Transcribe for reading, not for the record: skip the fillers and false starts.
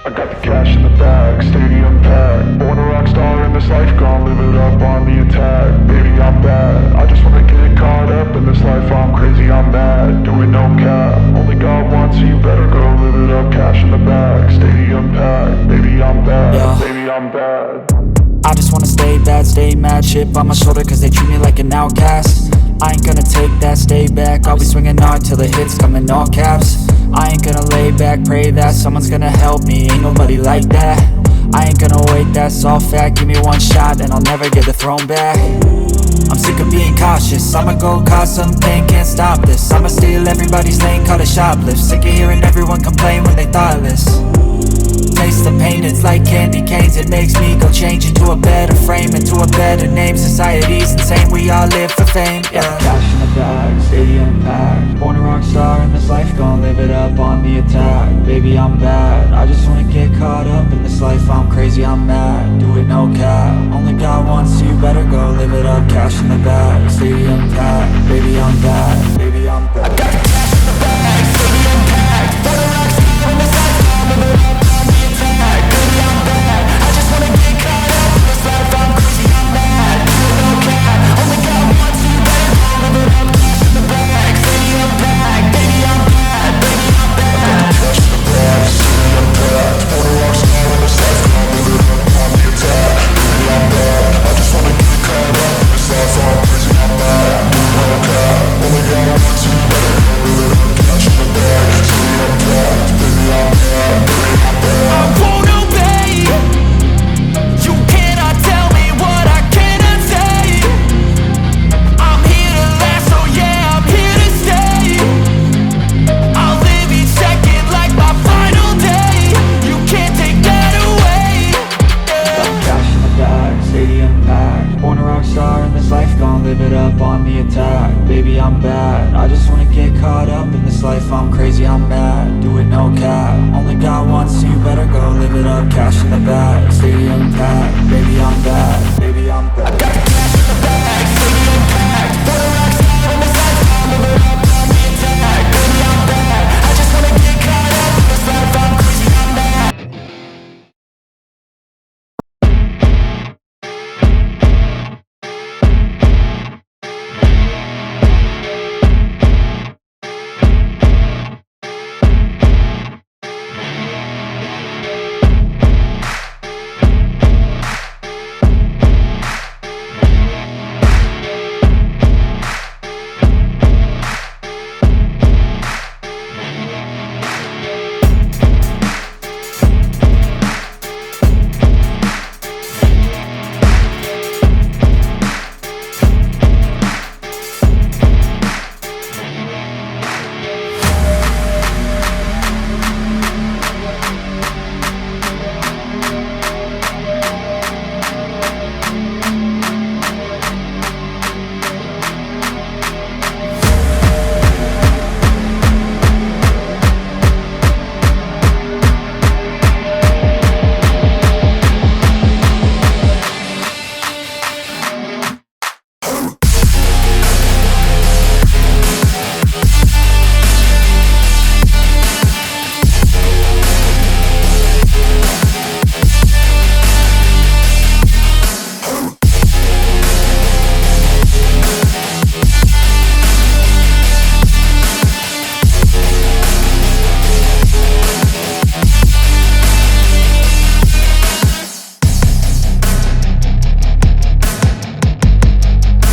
I got the cash in the bag, stadium packed. Born a rock star in this life, gon' live it up on the attack. Baby, I'm bad, I just wanna get caught up in this life. I'm crazy, I'm mad, doing no cap. Only got one, so you better go live it up. Cash in the bag, stadium packed. Baby, I'm bad, yeah. Baby, I'm bad. I just wanna stay bad, stay mad. Chip on my shoulder cause they treat me like an outcast. I ain't gonna take that, stay back. I'll be swinging hard till the hits come in all caps. I ain't gonna lay back, pray that someone's gonna help me. Ain't nobody like that. I ain't gonna wait, that's all fact. Give me one shot and I'll never get the throne back. I'm sick of being cautious, I'ma go cause some pain, can't stop this. I'ma steal everybody's lane, call it shoplift. Sick of hearing everyone complain when they thoughtless. Taste the pain, it's like candy canes. It makes me go change into a better frame, into a better name. Society's insane, we all live for fame, yeah. Cash in the bag, stadium packed. Born a rock star in this life, gon' live it up on the attack. Baby, I'm bad, I just wanna get caught up in this life. I'm crazy, I'm mad, do it no cap. Only got one, so you better go live it up. Cash in the bag, stadium packed. Baby, I'm bad, baby, I'm bad. I got the cash in the bag, stadium packed. Born a rock star in this life, gon' live it up. Live it up on the attack. Baby, I'm bad, I just wanna get caught up in this life. I'm crazy, I'm mad, do it no cap. Only got one, so you better go live it up. Cash in the bag, stadium packed. Baby, I'm bad.